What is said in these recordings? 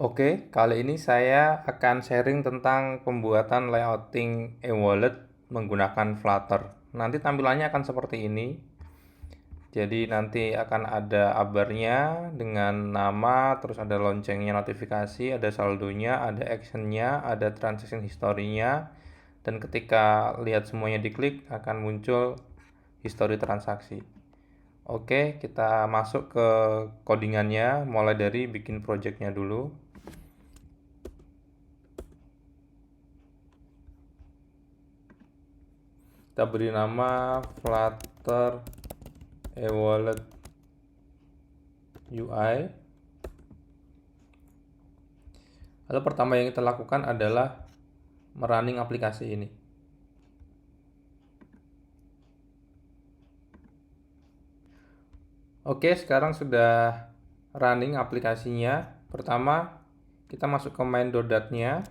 Oke, kali ini saya akan sharing tentang pembuatan layouting e-wallet menggunakan Flutter. Nanti tampilannya akan seperti ini. Jadi nanti akan ada abarnya dengan nama, terus ada loncengnya notifikasi, ada saldonya, ada actionnya, ada transaction history-nya, dan ketika lihat semuanya diklik akan muncul history transaksi. Oke, kita masuk ke codingannya, mulai dari bikin projectnya dulu. Kita beri nama Flutter e-wallet UI. Lalu pertama yang kita lakukan adalah merunning aplikasi ini. Oke, sekarang sudah running aplikasinya. Pertama, kita masuk ke main.dat-nya.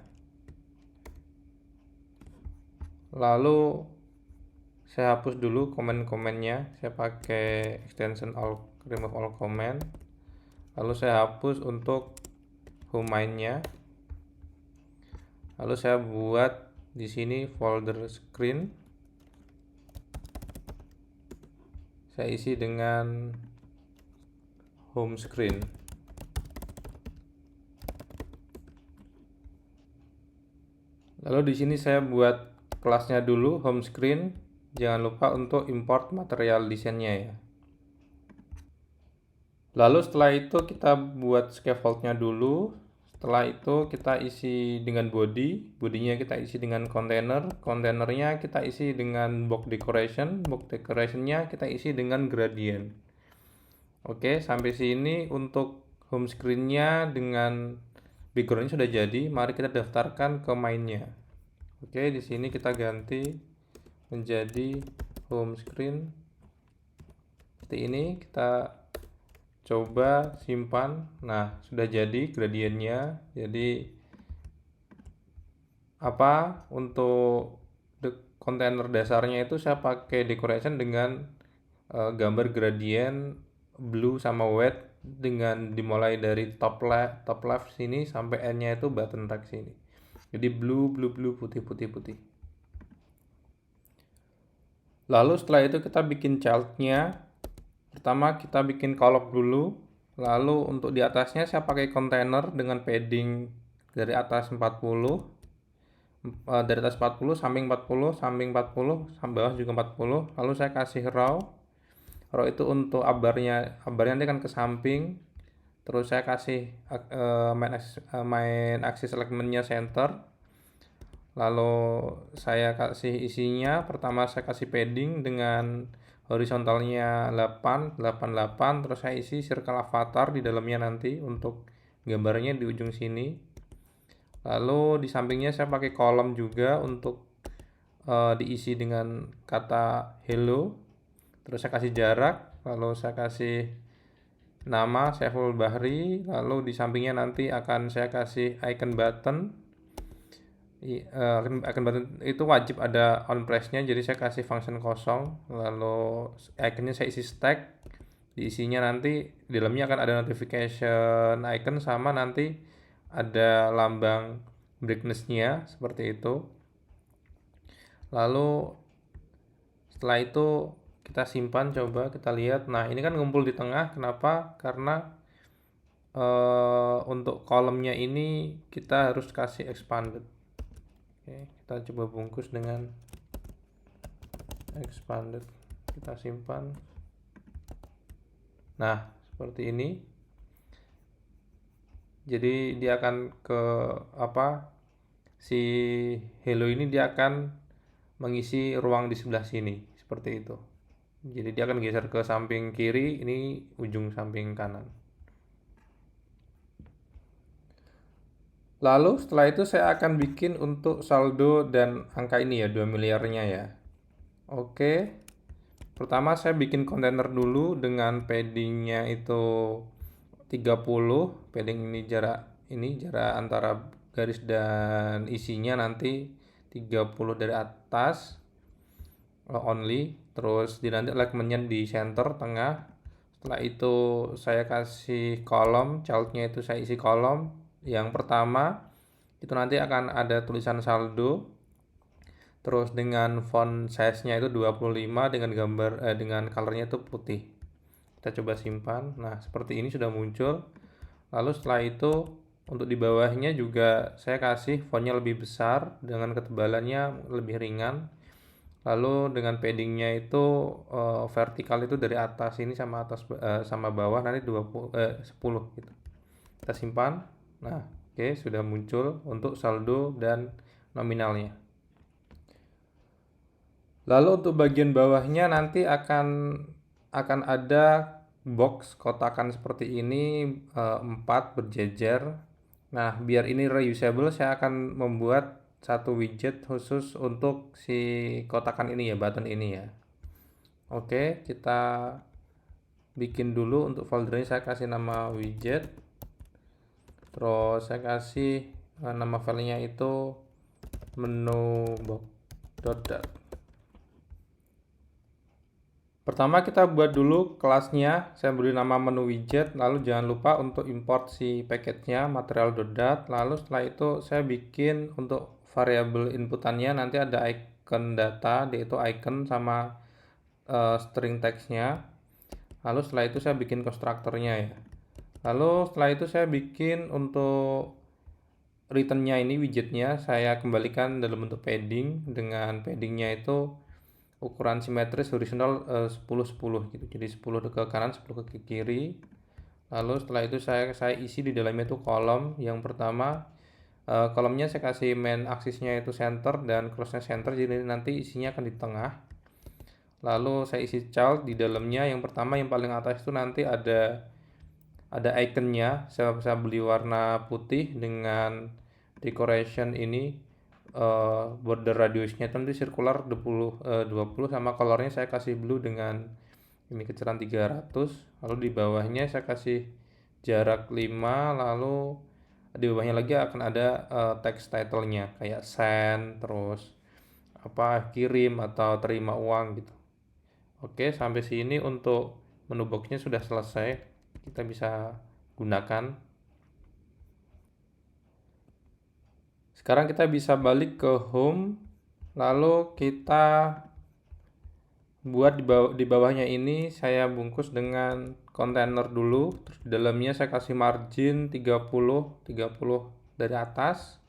Lalu saya hapus dulu komen-komennya. Saya pakai extension remove all comment. Lalu saya hapus untuk home main-nya. Lalu saya buat di sini folder screen. Saya isi dengan home screen. Lalu di sini saya buat kelasnya dulu home screen. Jangan lupa untuk import material desainnya ya. Lalu setelah itu kita buat scaffoldnya dulu. Setelah itu kita isi dengan bodinya kita isi dengan kontainernya kita isi dengan box decorationnya kita isi dengan gradient. Oke, sampai sini untuk home screen-nya dengan background-nya sudah jadi. Mari kita daftarkan ke mainnya. Oke, di sini kita ganti menjadi home screen. Seperti ini kita coba simpan. Nah, sudah jadi gradiennya. Jadi untuk kontainer dasarnya itu saya pakai decoration dengan gambar gradient blue sama white dengan dimulai dari top left sini sampai end-nya itu button track sini. Jadi blue putih. Lalu setelah itu kita bikin child-nya. Pertama kita bikin column dulu. Lalu untuk di atasnya saya pakai container dengan padding dari atas 40. Dari atas 40, samping 40, samping 40, bawah juga 40. Lalu saya kasih row. Row itu untuk abarnya nanti akan ke samping. Terus saya kasih main axis alignment-nya center. Lalu saya kasih isinya. Pertama saya kasih padding dengan horizontalnya 8, terus saya isi circle avatar di dalamnya nanti untuk gambarnya di ujung sini. Lalu di sampingnya saya pakai kolom juga untuk diisi dengan kata hello. Terus saya kasih jarak, lalu saya kasih nama Saiful Bahri, lalu di sampingnya nanti akan saya kasih icon button. Icon button itu wajib ada on press-nya, jadi saya kasih function kosong. Lalu iconnya saya isi stack. Diisinya nanti di dalamnya akan ada notification icon sama nanti ada lambang brightness-nya seperti itu. Lalu setelah itu kita simpan, coba kita lihat. Nah, ini kan ngumpul di tengah. Kenapa? Karena untuk kolomnya ini kita harus kasih expanded. Oke, kita coba bungkus dengan expanded. Kita simpan. Nah, seperti ini. Jadi dia akan si hello ini dia akan mengisi ruang di sebelah sini seperti itu. Jadi dia akan geser ke samping kiri, ini ujung samping kanan. Lalu setelah itu saya akan bikin untuk saldo dan angka ini ya, 2 miliarnya ya. Oke. Pertama saya bikin kontainer dulu dengan paddingnya itu 30. Padding ini jarak antara garis dan isinya nanti 30 dari atas only. Terus nanti alignment-nya di center tengah. Setelah itu saya kasih kolom, child-nya itu saya isi kolom. Yang pertama, itu nanti akan ada tulisan saldo, terus dengan font size-nya itu 25 dengan dengan color-nya itu putih. Kita coba simpan. Nah, seperti ini sudah muncul. Lalu setelah itu untuk di bawahnya juga saya kasih fontnya lebih besar dengan ketebalannya lebih ringan. Lalu dengan paddingnya itu vertikal itu dari atas ini sama sama bawah nanti 10 gitu. Kita simpan. Nah, oke, sudah muncul untuk saldo dan nominalnya. Lalu untuk bagian bawahnya nanti akan ada box kotakan seperti ini 4 berjejer. Nah, biar ini reusable, saya akan membuat satu widget khusus untuk si kotakan ini ya, button ini ya. Oke, kita bikin dulu untuk folder ini. Saya kasih nama widget. Terus saya kasih nama filenya itu menu box.dart. Pertama kita buat dulu kelasnya, saya beri nama menu widget, lalu jangan lupa untuk import si package-nya material.dart. Lalu setelah itu saya bikin untuk variabel inputannya nanti ada icon data, yaitu icon sama string text-nya. Lalu setelah itu saya bikin konstruktornya ya. Lalu setelah itu saya bikin untuk return-nya ini widgetnya saya kembalikan dalam bentuk padding, dengan paddingnya itu ukuran simetris horizontal 10-10 gitu. Jadi 10 ke kanan, 10 ke kiri. Lalu setelah itu saya isi di dalamnya itu kolom. Yang pertama kolomnya saya kasih main aksisnya itu center dan crossnya center, jadi nanti isinya akan di tengah. Lalu saya isi child di dalamnya. Yang pertama yang paling atas itu nanti ada iconnya. Saya beli warna putih dengan decoration ini border radiusnya nanti circular 20 sama colornya saya kasih blue dengan ini kecilan 300. Lalu di bawahnya saya kasih jarak 5. Lalu di bawahnya lagi akan ada text title-nya kayak send, terus kirim atau terima uang gitu. Oke, sampai sini untuk menu box-nya sudah selesai, kita bisa gunakan. Sekarang kita bisa balik ke home, lalu kita buat di bawahnya ini saya bungkus dengan kontainer dulu. Terus di dalamnya saya kasih margin 30 dari atas.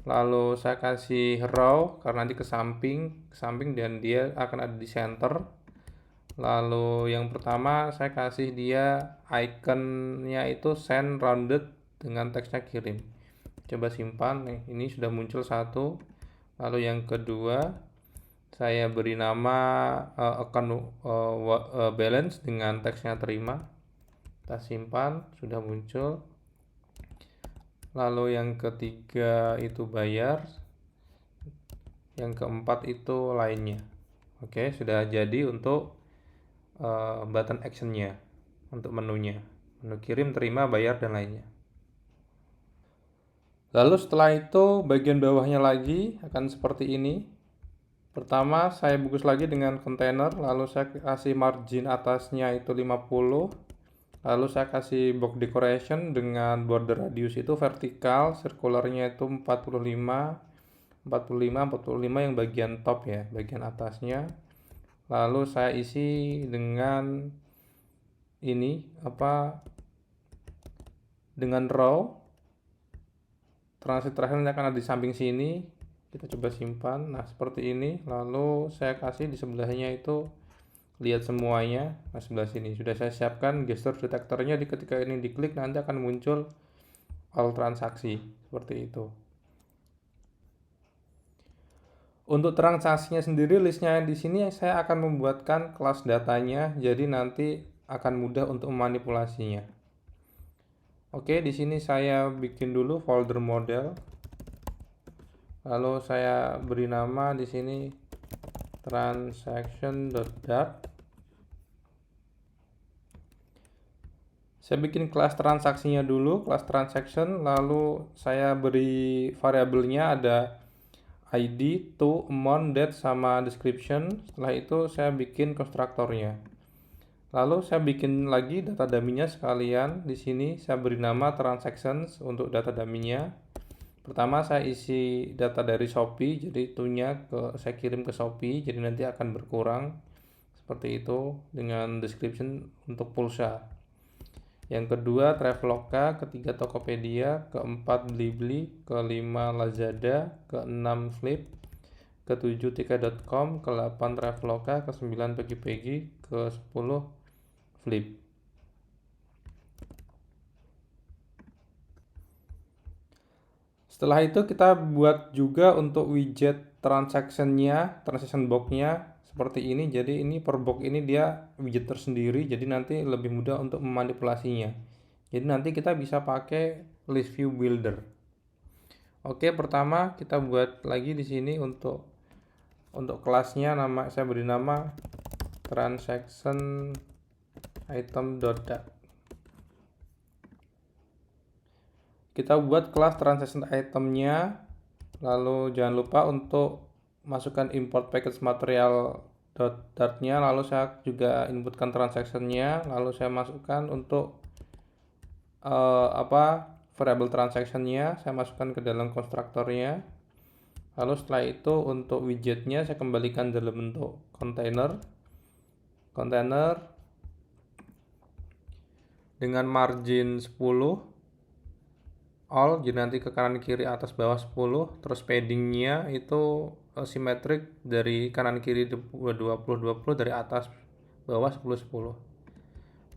Lalu saya kasih row karena nanti ke samping dan dia akan ada di center. Lalu yang pertama saya kasih dia iconnya itu send rounded dengan teksnya kirim. Coba simpan nih, ini sudah muncul satu. Lalu yang kedua saya beri nama account balance dengan teksnya terima. Kita simpan, sudah muncul. Lalu yang ketiga itu bayar. Yang keempat itu lainnya. Oke, sudah jadi untuk button actionnya, untuk menunya. Menu kirim, terima, bayar, dan lainnya. Lalu setelah itu bagian bawahnya lagi akan seperti ini. Pertama saya bungkus lagi dengan kontainer, lalu saya kasih margin atasnya itu 50. Lalu saya kasih box decoration dengan border radius itu vertikal, circularnya itu 45 yang bagian top ya, bagian atasnya. Lalu saya isi dengan ini dengan row. Transit terakhir akan ada di samping sini. Kita coba simpan. Nah, seperti ini. Lalu saya kasih di sebelahnya itu lihat semuanya. Nah, sebelah sini sudah saya siapkan gesture detektornya. Ketika ini diklik nanti akan muncul all transaksi seperti itu. Untuk transaksinya sendiri listnya di sini saya akan membuatkan kelas datanya, jadi nanti akan mudah untuk memanipulasinya. Oke, di sini saya bikin dulu folder model. Lalu saya beri nama di sini transaction.dart. Saya bikin kelas transaksinya dulu, kelas transaction, lalu saya beri variabelnya ada ID, to, amount, date, sama description. Setelah itu saya bikin konstruktornya. Lalu saya bikin lagi data dummy-nya sekalian. Di sini saya beri nama transactions untuk data dummy-nya. Pertama saya isi data dari Shopee, jadi itunya saya kirim ke Shopee, jadi nanti akan berkurang seperti itu dengan description untuk pulsa. Yang kedua Traveloka, ketiga Tokopedia, keempat Blibli, kelima Lazada, keenam Flip, ketujuh tiket.com, ke-8 Traveloka, ke-9 Pegi-Pegi, ke-10 Flip. Setelah itu kita buat juga untuk widget transaction-nya, transaction box-nya seperti ini. Jadi ini per box ini dia widget tersendiri, jadi nanti lebih mudah untuk memanipulasinya. Jadi nanti kita bisa pakai list view builder. Oke, pertama kita buat lagi di sini untuk kelasnya, saya beri nama transaction item.data. Kita buat kelas transaction itemnya, lalu jangan lupa untuk masukkan import package material .dart-nya, lalu saya juga inputkan transactionnya, lalu saya masukkan untuk variable transactionnya, saya masukkan ke dalam konstruktornya. Lalu setelah itu untuk widgetnya saya kembalikan dalam bentuk container dengan margin 10 all, jadi nanti ke kanan kiri atas bawah 10, terus paddingnya itu simetrik dari kanan kiri 20 dari atas bawah 10.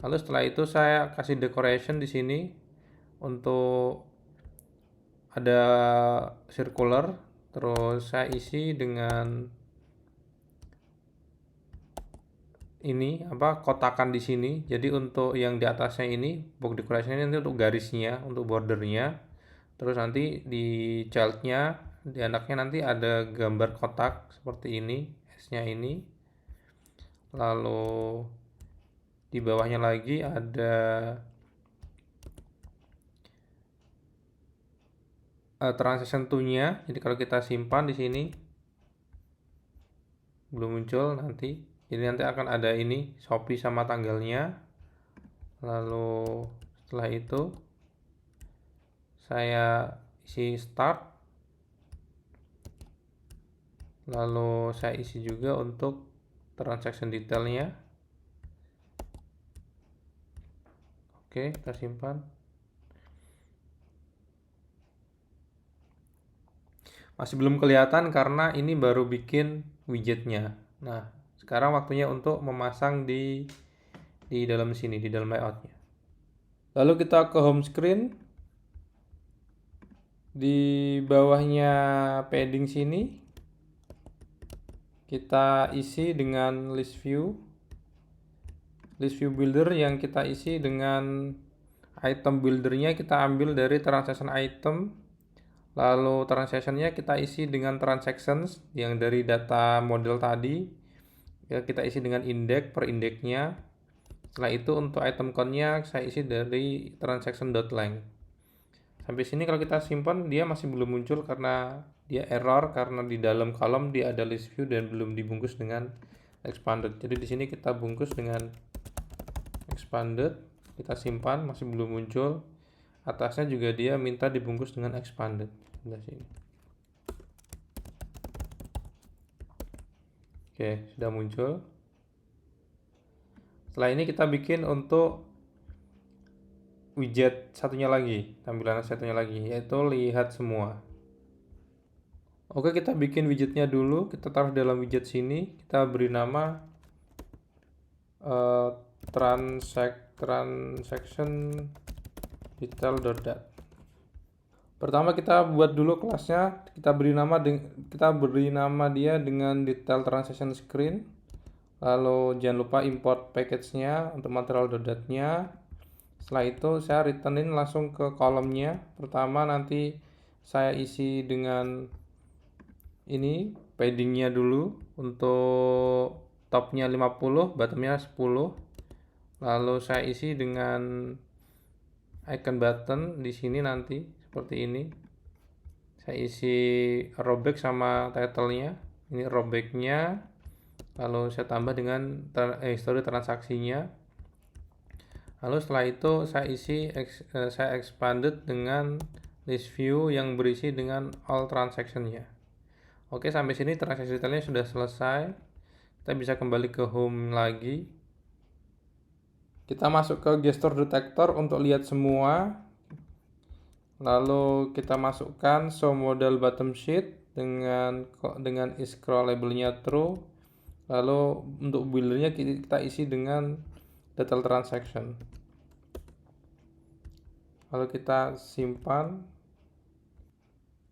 Lalu setelah itu saya kasih decoration di sini untuk ada circular, terus saya isi dengan ini kotakan di sini. Jadi untuk yang di atasnya ini box decoration ini untuk garisnya, untuk bordernya. Terus nanti di childnya, di anaknya nanti ada gambar kotak seperti ini, S-nya ini. Lalu di bawahnya lagi ada transaction to-nya. Jadi kalau kita simpan di sini belum muncul nanti. Jadi nanti akan ada ini Shopee sama tanggalnya. Lalu setelah itu saya isi start, lalu saya isi juga untuk transaction detailnya. Oke, kita simpan. Masih belum kelihatan karena ini baru bikin widgetnya. Nah, sekarang waktunya untuk memasang di dalam sini, di dalam layoutnya. Lalu kita ke home screen. Di bawahnya padding sini kita isi dengan list view builder, yang kita isi dengan item buildernya kita ambil dari transaction item, lalu transactionnya kita isi dengan transactions yang dari data model tadi ya, kita isi dengan index per indexnya. Setelah itu untuk item count-nya saya isi dari transaction.length. Sampai sini kalau kita simpan dia masih belum muncul karena dia error, karena di dalam kolom dia ada list view dan belum dibungkus dengan expanded. Jadi di sini kita bungkus dengan expanded, kita simpan masih belum muncul. Atasnya juga dia minta dibungkus dengan expanded. Sebelah sini. Oke, sudah muncul. Setelah ini kita bikin untuk widget satunya lagi, tampilan satunya lagi, yaitu lihat semua. Oke, kita bikin widgetnya dulu. Kita taruh dalam widget sini. Kita beri nama transaction detail.dat. Pertama kita buat dulu kelasnya. Kita beri nama dia dengan detail transaction screen. Lalu jangan lupa import package-nya untuk material.dat-nya. Setelah itu saya returnin langsung ke kolomnya. Pertama nanti saya isi dengan ini paddingnya dulu, untuk topnya 50, bottomnya 10. Lalu saya isi dengan icon button di sini nanti seperti ini. Saya isi rollback sama title-nya. Ini rollback-nya. Lalu saya tambah dengan history transaksinya. Lalu setelah itu saya expanded dengan list view yang berisi dengan all transaction-nya. Oke, sampai sini transaksi detailnya sudah selesai. Kita bisa kembali ke home lagi. Kita masuk ke gesture detector untuk lihat semua. Lalu kita masukkan show model bottom sheet dengan is scrollable-nya true. Lalu untuk buildernya kita isi dengan detail transaction. Lalu kita simpan.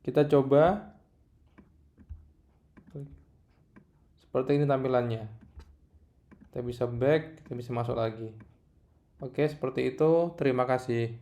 Kita coba. Seperti ini tampilannya. Kita bisa back, kita bisa masuk lagi. Oke, seperti itu. Terima kasih.